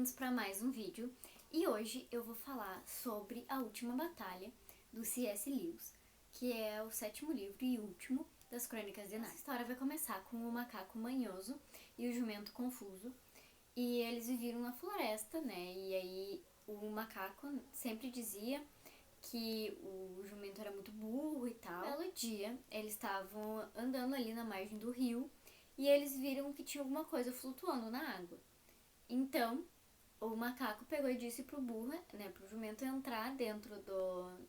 bem-vindos para mais um vídeo. E hoje eu vou falar sobre a última batalha do C.S. Lewis, que é o 7º livro e último das Crônicas de Nárnia. A história vai começar com o macaco manhoso e o jumento confuso. E eles viviam na floresta, né? E aí o macaco sempre dizia que o jumento era muito burro e tal. Um belo dia, eles estavam andando ali na margem do rio e eles viram que tinha alguma coisa flutuando na água. Então, o macaco pegou e disse pro burro, né, pro jumento entrar dentro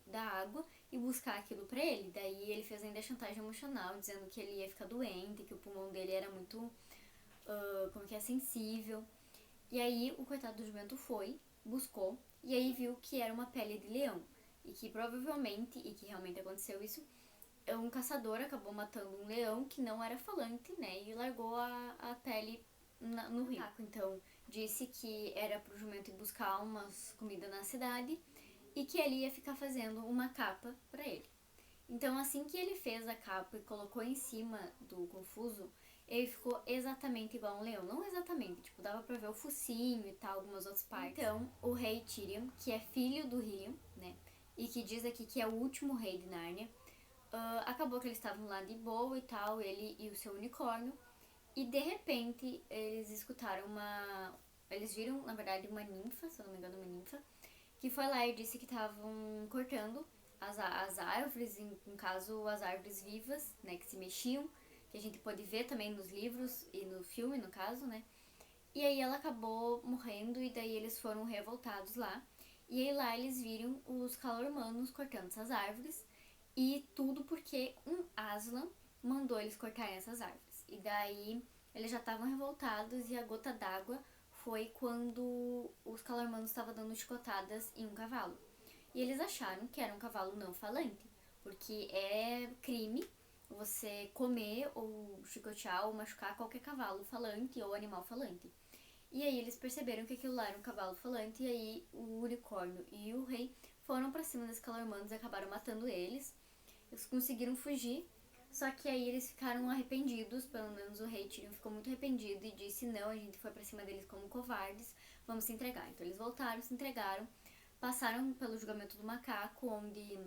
da água e buscar aquilo pra ele. Daí ele fez ainda chantagem emocional, dizendo que ele ia ficar doente, que o pulmão dele era muito, sensível. E aí o coitado do jumento foi, buscou, e aí viu que era uma pele de leão. E que provavelmente, e que realmente aconteceu isso, um caçador acabou matando um leão que não era falante, né, e largou a pele no rio. Então, disse que era pro jumento ir buscar umas comidas na cidade e que ele ia ficar fazendo uma capa pra ele. Então, assim que ele fez a capa e colocou em cima do confuso, ele ficou exatamente igual a um leão. Não exatamente, tipo, dava pra ver o focinho e tal, algumas outras partes. Então, o rei Tirion, que é filho do Rio, né, e que diz aqui que é o último rei de Nárnia, acabou que eles estavam lá de boa e tal, ele e o seu unicórnio, e de repente eles escutaram eles viram, na verdade, uma ninfa, se eu não me engano, uma ninfa, que foi lá e disse que estavam cortando as árvores, no caso, as árvores vivas, né, que se mexiam, que a gente pode ver também nos livros e no filme, no caso, né. E aí ela acabou morrendo e daí eles foram revoltados lá. E aí lá eles viram os calormanos cortando essas árvores e tudo porque um Aslan mandou eles cortarem essas árvores. E daí eles já estavam revoltados e a gota d'água foi quando os calormanos estavam dando chicotadas em um cavalo. E eles acharam que era um cavalo não falante, porque é crime você comer ou chicotear ou machucar qualquer cavalo falante ou animal falante. E aí eles perceberam que aquilo lá era um cavalo falante e aí o unicórnio e o rei foram pra cima dos calormanos e acabaram matando eles. Eles conseguiram fugir, só que aí eles ficaram arrependidos, pelo menos o rei Tyrion ficou muito arrependido e disse: não, a gente foi pra cima deles como covardes, vamos se entregar. Então eles voltaram, se entregaram, passaram pelo julgamento do macaco, onde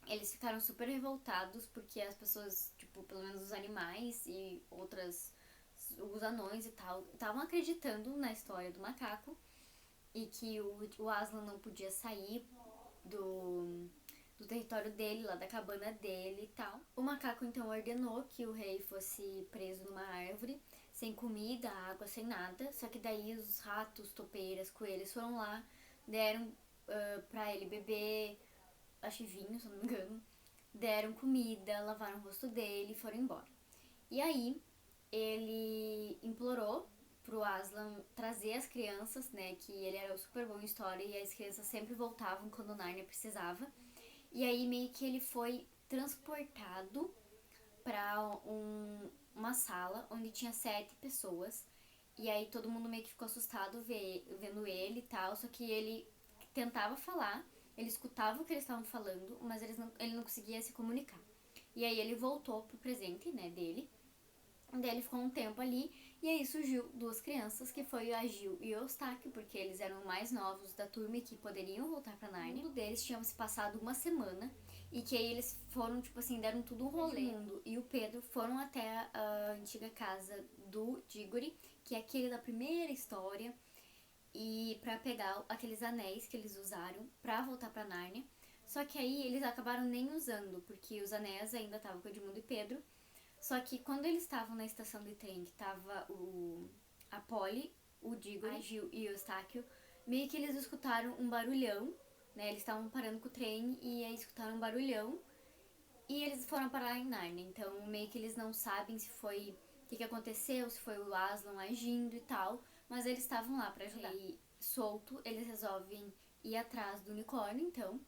eles ficaram super revoltados porque as pessoas, tipo, pelo menos os animais e os anões e tal, estavam acreditando na história do macaco e que o Aslan não podia sair do território dele, lá da cabana dele e tal. O macaco então ordenou que o rei fosse preso numa árvore, sem comida, água, sem nada. Só que daí os ratos, topeiras, coelhos foram lá, deram pra ele beber, acho que vinho, se não me engano. Deram comida, lavaram o rosto dele e foram embora. E aí ele implorou pro Aslan trazer as crianças, né, que ele era super bom em história e as crianças sempre voltavam quando Nárnia precisava. E aí meio que ele foi transportado pra uma sala onde tinha 7 pessoas. E aí todo mundo meio que ficou assustado vendo ele e tal, só que ele tentava falar, ele escutava o que eles estavam falando, mas ele não conseguia se comunicar. E aí ele voltou pro presente, né, dele. Daí ele ficou um tempo ali e aí surgiu 2 crianças, que foi a Gil e o Eustáquio, porque eles eram mais novos da turma e que poderiam voltar pra Nárnia. Um deles tinha se passado uma semana e que aí eles foram, tipo assim, deram tudo um rolê. O e o Pedro foram até a antiga casa do Diggory, que é aquele da primeira história, e pra pegar aqueles anéis que eles usaram pra voltar pra Nárnia. Só que aí eles acabaram nem usando, porque os anéis ainda estavam com o Edmundo e Pedro. Só que quando eles estavam na estação de trem, que tava a Polly, o Diggory, a Gil e o Eustáquio, meio que eles escutaram um barulhão, né? Eles estavam parando com o trem e aí escutaram um barulhão e eles foram parar em Nárnia. Então meio que eles não sabem se foi o que aconteceu, se foi o Aslan agindo e tal, mas eles estavam lá pra ajudar. E solto, eles resolvem ir atrás do unicórnio, então.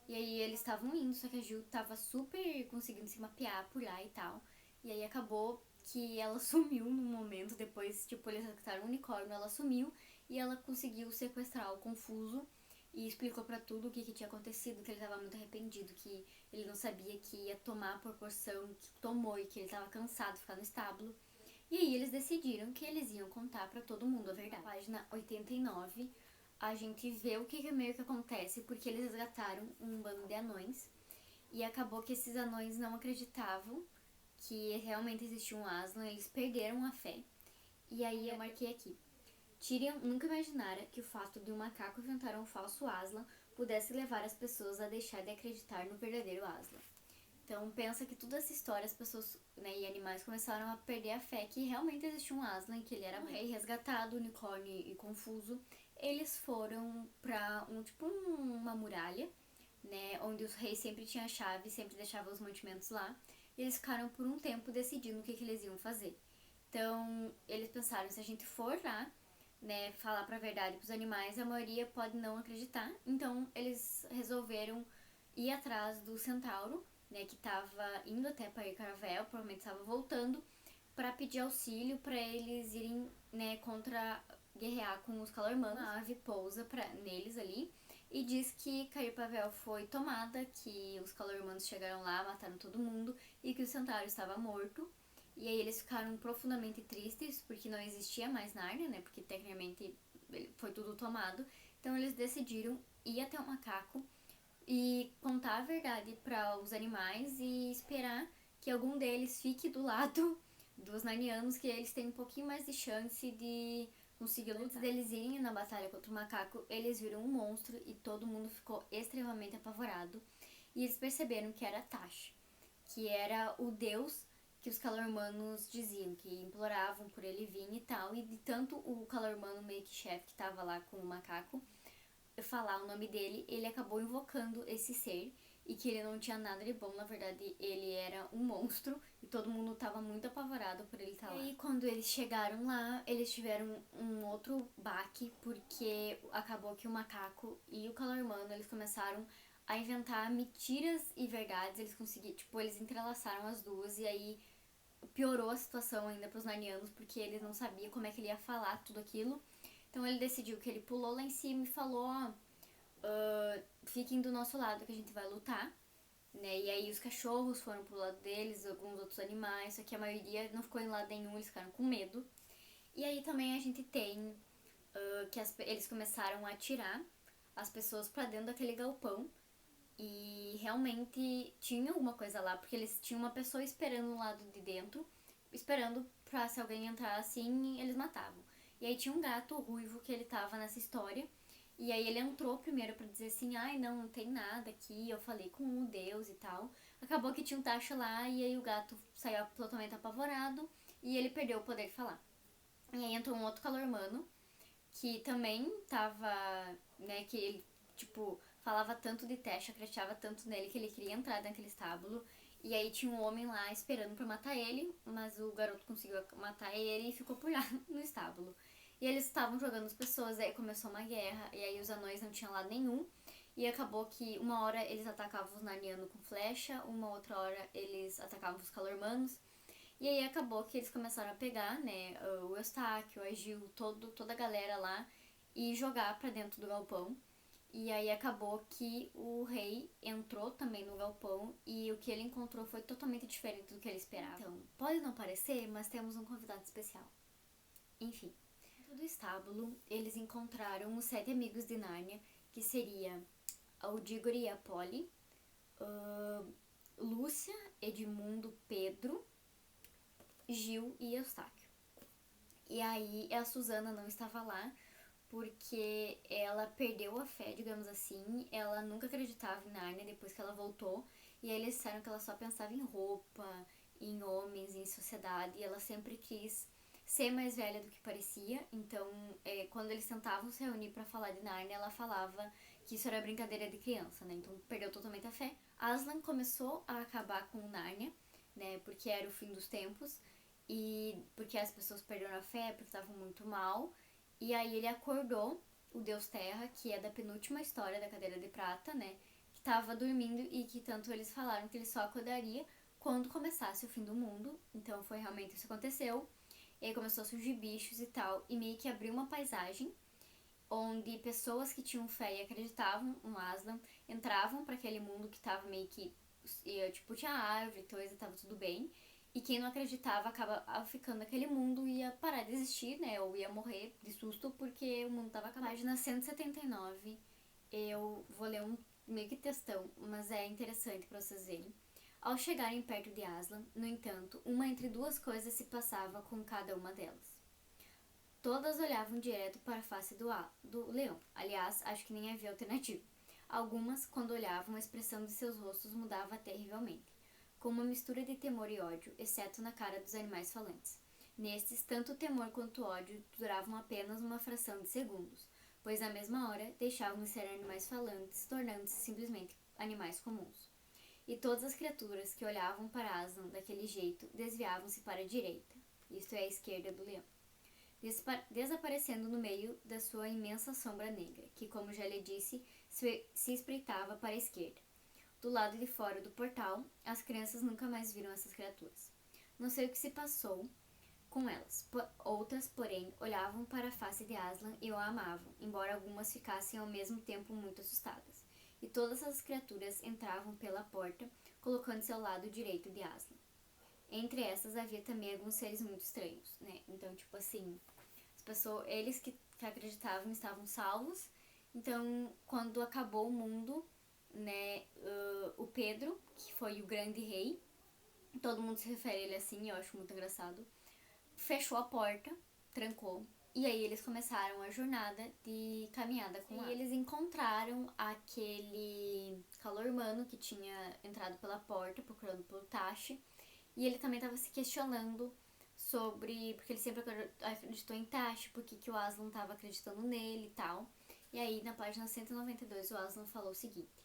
E aí eles estavam indo, só que a Gil tava super conseguindo se mapear por lá e tal. E aí acabou que ela sumiu num momento, depois, tipo, eles resgataram o unicórnio, ela sumiu e ela conseguiu sequestrar o Confuso e explicou pra tudo o que tinha acontecido, que ele tava muito arrependido, que ele não sabia que ia tomar a proporção que tomou e que ele tava cansado de ficar no estábulo. E aí eles decidiram que eles iam contar pra todo mundo a verdade. Na página 89, a gente vê o que meio que acontece, porque eles resgataram um bando de anões. E acabou que esses anões não acreditavam que realmente existia um Aslan, eles perderam a fé. E aí eu marquei aqui. Tyrion nunca imaginara que o fato de um macaco inventar um falso Aslan pudesse levar as pessoas a deixar de acreditar no verdadeiro Aslan. Então pensa que toda essa história as pessoas, né, e animais começaram a perder a fé que realmente existia um Aslan, que ele era um rei resgatado, unicórnio e confuso. Eles foram pra uma muralha, né, onde os reis sempre tinham a chave, sempre deixavam os mantimentos lá. E eles ficaram por um tempo decidindo o que eles iam fazer. Então eles pensaram, se a gente for lá, né, falar pra verdade pros animais, a maioria pode não acreditar. Então eles resolveram ir atrás do centauro, né, que tava indo até Pair Caravel, provavelmente estava voltando, para pedir auxílio para eles irem, né, contra guerrear com os Calormanos. A ave pousa neles ali e diz que Cair Pavel foi tomada, que os Calormanos chegaram lá, mataram todo mundo e que o centauro estava morto. E aí eles ficaram profundamente tristes porque não existia mais Nárnia, né, porque tecnicamente foi tudo tomado. Então eles decidiram ir até o macaco e contar a verdade para os animais e esperar que algum deles fique do lado dos narnianos, que eles têm um pouquinho mais de chance de conseguir lutar. Antes deles irem na batalha contra o macaco, eles viram um monstro e todo mundo ficou extremamente apavorado. E eles perceberam que era Tash, que era o deus que os Calormanos diziam, que imploravam por ele vir e tal. E de tanto o Calormano Makeshift que tava lá com o macaco falar o nome dele, ele acabou invocando esse ser e que ele não tinha nada de bom, na verdade ele era um monstro e todo mundo tava muito apavorado por ele estar lá. E quando eles chegaram lá, eles tiveram um outro baque, porque acabou que o macaco e o Calormano, eles começaram a inventar mentiras e verdades, eles conseguiram, eles entrelaçaram as duas e aí piorou a situação ainda pros narnianos, porque eles não sabiam como é que ele ia falar tudo aquilo. Então ele decidiu que ele pulou lá em cima e falou, fiquem do nosso lado que a gente vai lutar, né? E aí os cachorros foram pro lado deles, alguns outros animais, só que a maioria não ficou em lado nenhum, eles ficaram com medo. E aí também a gente tem que eles começaram a atirar as pessoas pra dentro daquele galpão. E realmente tinha alguma coisa lá, porque eles tinham uma pessoa esperando no lado de dentro, esperando pra se alguém entrar assim, eles matavam. E aí tinha um gato ruivo que ele tava nessa história, e aí ele entrou primeiro pra dizer assim, ai não, não tem nada aqui, eu falei com o Deus e tal. Acabou que tinha um Tasha lá, e aí o gato saiu totalmente apavorado, e ele perdeu o poder de falar. E aí entrou um outro calormano, que também tava, né, que ele, falava tanto de Tesh, acreditava tanto nele que ele queria entrar naquele estábulo. E aí tinha um homem lá esperando pra matar ele, mas o garoto conseguiu matar ele e ficou por lá no estábulo. E eles estavam jogando as pessoas, aí começou uma guerra, e aí os anões não tinham lado nenhum. E acabou que uma hora eles atacavam os Narnianos com flecha, uma outra hora eles atacavam os Calormanos. E aí acabou que eles começaram a pegar, né, o Eustáquio, o Agil, toda a galera lá e jogar pra dentro do galpão. E aí acabou que o rei entrou também no galpão e o que ele encontrou foi totalmente diferente do que ele esperava. Então, pode não parecer, mas temos um convidado especial. Enfim, dentro do estábulo, eles encontraram os 7 amigos de Nárnia, que seria o Diggory e a Polly, Lúcia, Edmundo, Pedro, Gil e Eustáquio. E aí a Susana não estava lá porque ela perdeu a fé, digamos assim. Ela nunca acreditava em Nárnia depois que ela voltou. E aí eles disseram que ela só pensava em roupa, em homens, em sociedade. E ela sempre quis ser mais velha do que parecia. Então, quando eles tentavam se reunir para falar de Nárnia, ela falava que isso era brincadeira de criança, né? Então perdeu totalmente a fé. Aslan começou a acabar com Nárnia, né? Porque era o fim dos tempos. E porque as pessoas perderam a fé, porque estavam muito mal. E aí ele acordou o Deus Terra, que é da penúltima história da Cadeira de Prata, né? Que tava dormindo e que tanto eles falaram que ele só acordaria quando começasse o fim do mundo. Então foi realmente isso que aconteceu. E aí começou a surgir bichos e tal. E meio que abriu uma paisagem onde pessoas que tinham fé e acreditavam no Aslan entravam para aquele mundo que tava meio que... tinha árvore, coisa, tava tudo bem. E quem não acreditava acaba ficando naquele mundo e ia parar de existir, né? Ou ia morrer de susto porque o mundo tava acabando. Página 179, eu vou ler um meio que textão, mas é interessante pra vocês verem. Ao chegarem perto de Aslan, no entanto, uma entre duas coisas se passava com cada uma delas. Todas olhavam direto para a face do leão. Aliás, acho que nem havia alternativa. Algumas, quando olhavam, a expressão de seus rostos mudava terrivelmente, com uma mistura de temor e ódio, exceto na cara dos animais falantes. Nestes, tanto o temor quanto o ódio duravam apenas uma fração de segundos, pois na mesma hora deixavam de ser animais falantes, tornando-se simplesmente animais comuns. E todas as criaturas que olhavam para Aslan daquele jeito desviavam-se para a direita, isto é, a esquerda do leão, desaparecendo no meio da sua imensa sombra negra, que, como já lhe disse, se espreitava para a esquerda. Do lado de fora do portal, as crianças nunca mais viram essas criaturas. Não sei o que se passou com elas. Outras, porém, olhavam para a face de Aslan e o amavam, embora algumas ficassem ao mesmo tempo muito assustadas. E todas as criaturas entravam pela porta, colocando-se ao lado direito de Aslan. Entre essas havia também alguns seres muito estranhos, né? Então, tipo assim, as pessoas, eles que acreditavam estavam salvos. Então, quando acabou o mundo, né, o Pedro, que foi o grande rei, todo mundo se refere a ele assim, eu acho muito engraçado, fechou a porta, trancou, e aí eles começaram a jornada de caminhada com ela. E eles encontraram aquele calormano que tinha entrado pela porta procurando pelo Tashi, e ele também estava se questionando sobre, porque ele sempre acreditou em Tashi, porque que o Aslan estava acreditando nele e tal. E aí na página 192 o Aslan falou o seguinte: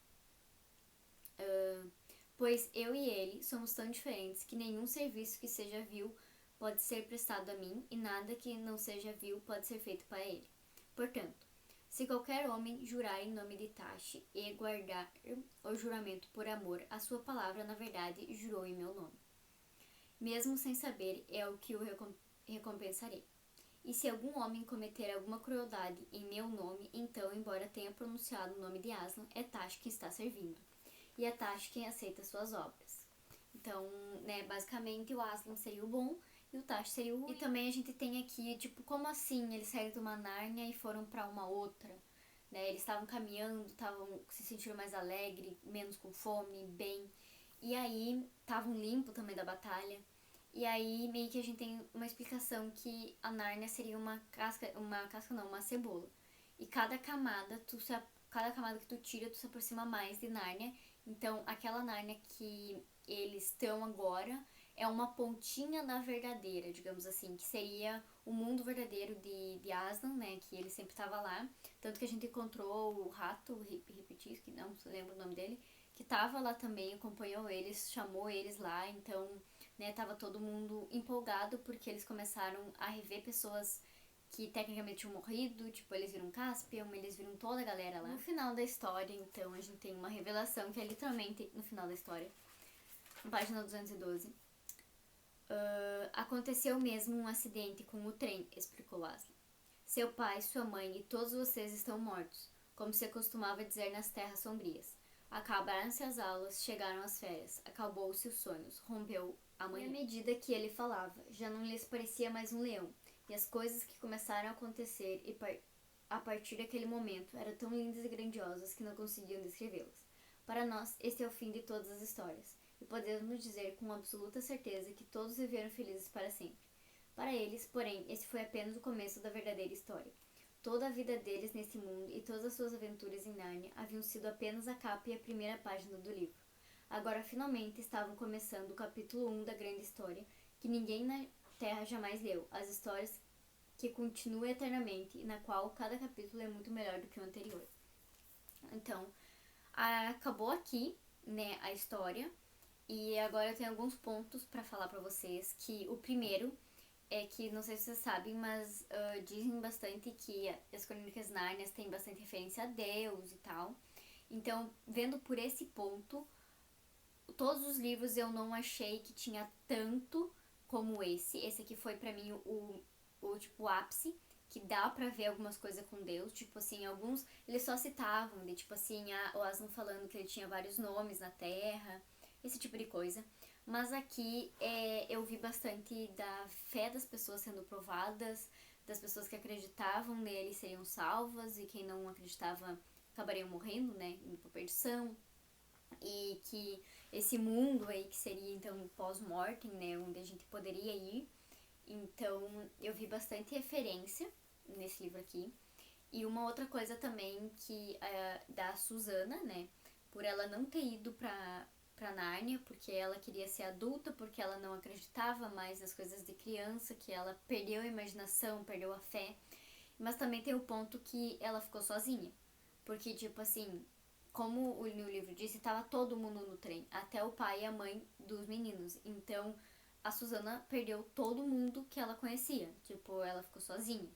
pois eu e ele somos tão diferentes que nenhum serviço que seja vil pode ser prestado a mim e nada que não seja vil pode ser feito para ele. Portanto, se qualquer homem jurar em nome de Tashi e guardar o juramento por amor, a sua palavra, na verdade, jurou em meu nome. Mesmo sem saber, é o que o recompensarei. E se algum homem cometer alguma crueldade em meu nome, então, embora tenha pronunciado o nome de Aslan, é Tashi quem está servindo. E é Tashi quem aceita suas obras. Então, né, basicamente o Aslan seria o bom e o Tashi seria o ruim. E também a gente tem aqui, tipo, como assim eles saíram de uma Nárnia e foram para uma outra? Né, eles estavam caminhando, estavam se sentindo mais alegre, menos com fome, bem. E aí, estavam limpos também da batalha. E aí, meio que a gente tem uma explicação que a Nárnia seria uma cebola. E cada camada que tu tira, tu se aproxima mais de Nárnia. Então, aquela Nárnia que eles estão agora é uma pontinha da verdadeira, digamos assim, que seria o mundo verdadeiro de Aslan, né, que ele sempre estava lá. Tanto que a gente encontrou o rato, o Ripitis, que não lembro o nome dele, que estava lá também, acompanhou eles, chamou eles lá, então, né, tava todo mundo empolgado porque eles começaram a rever pessoas que tecnicamente tinham morrido, tipo, eles viram Caspian, eles viram toda a galera lá. No final da história, então, a gente tem uma revelação que é literalmente no final da história, na página 212. Aconteceu mesmo um acidente com o trem, explicou Aslan. Seu pai, sua mãe e todos vocês estão mortos, como se costumava dizer nas terras sombrias. Acabaram-se as aulas, chegaram as férias, acabou-se os sonhos, rompeu a manhã. E à medida que ele falava, já não lhes parecia mais um leão, e as coisas que começaram a acontecer a partir daquele momento eram tão lindas e grandiosas que não conseguiam descrevê-las. Para nós, este é o fim de todas as histórias, e podemos dizer com absoluta certeza que todos viveram felizes para sempre. Para eles, porém, esse foi apenas o começo da verdadeira história. Toda a vida deles nesse mundo e todas as suas aventuras em Nárnia haviam sido apenas a capa e a primeira página do livro. Agora, finalmente, estavam começando o capítulo 1 da grande história, que ninguém na Terra jamais leu, as histórias que continuam eternamente e na qual cada capítulo é muito melhor do que o anterior. Então, acabou aqui, né, a história, e agora eu tenho alguns pontos para falar para vocês, que o primeiro é que, não sei se vocês sabem, mas dizem bastante que as Crônicas Nárnias têm bastante referência a Deus e tal. Então, vendo por esse ponto, todos os livros eu não achei que tinha tanto como esse. Esse aqui foi pra mim o tipo ápice, que dá pra ver algumas coisas com Deus. Tipo assim, alguns eles só citavam, de tipo assim, o Aslan falando que ele tinha vários nomes na Terra, esse tipo de coisa. Mas aqui eu vi bastante da fé das pessoas sendo provadas, das pessoas que acreditavam nele seriam salvas e quem não acreditava acabariam morrendo, né, indo pra perdição. E que esse mundo aí que seria então pós-mortem, né, onde a gente poderia ir. Então eu vi bastante referência nesse livro aqui. E uma outra coisa também que da Susana, né, por ela não ter ido pra Nárnia, porque ela queria ser adulta, porque ela não acreditava mais nas coisas de criança, que ela perdeu a imaginação, perdeu a fé. Mas também tem o ponto que ela ficou sozinha. Porque, tipo assim, como no livro disse, tava todo mundo no trem, até o pai e a mãe dos meninos. Então, a Susana perdeu todo mundo que ela conhecia. Tipo, ela ficou sozinha.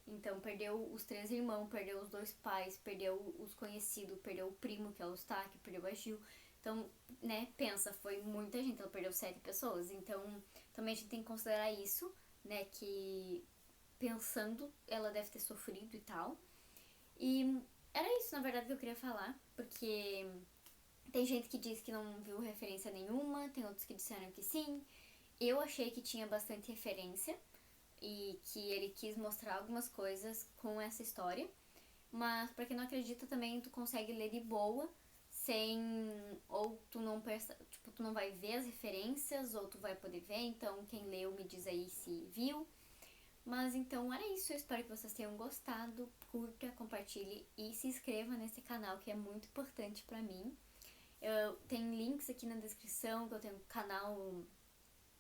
Então, perdeu os 3 irmãos, perdeu os 2 pais, perdeu os conhecidos, perdeu o primo, que é o Eustáquio, perdeu a Gil. Então, né, pensa, foi muita gente, ela perdeu 7 pessoas. Então, também a gente tem que considerar isso, né, que pensando, ela deve ter sofrido e tal. E era isso, na verdade, que eu queria falar, porque tem gente que diz que não viu referência nenhuma, tem outros que disseram que sim. Eu achei que tinha bastante referência e que ele quis mostrar algumas coisas com essa história. Mas pra quem não acredita também, tu consegue ler de boa, sem ou tu não tipo, tu não vai ver as referências ou tu vai poder ver, então quem leu me diz aí se viu. Mas então era isso, eu espero que vocês tenham gostado, curta, compartilhe e se inscreva nesse canal que é muito importante pra mim. Eu tenho links aqui na descrição, que eu tenho canal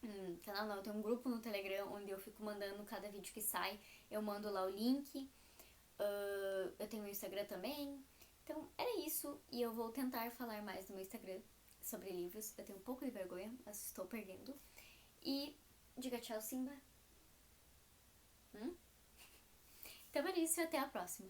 não, eu tenho um grupo no Telegram onde eu fico mandando cada vídeo que sai, eu mando lá o link. Eu tenho o Instagram também. Então era isso, e eu vou tentar falar mais no meu Instagram sobre livros. Eu tenho um pouco de vergonha, mas estou perdendo. E diga tchau, Simba. Então era isso e até a próxima.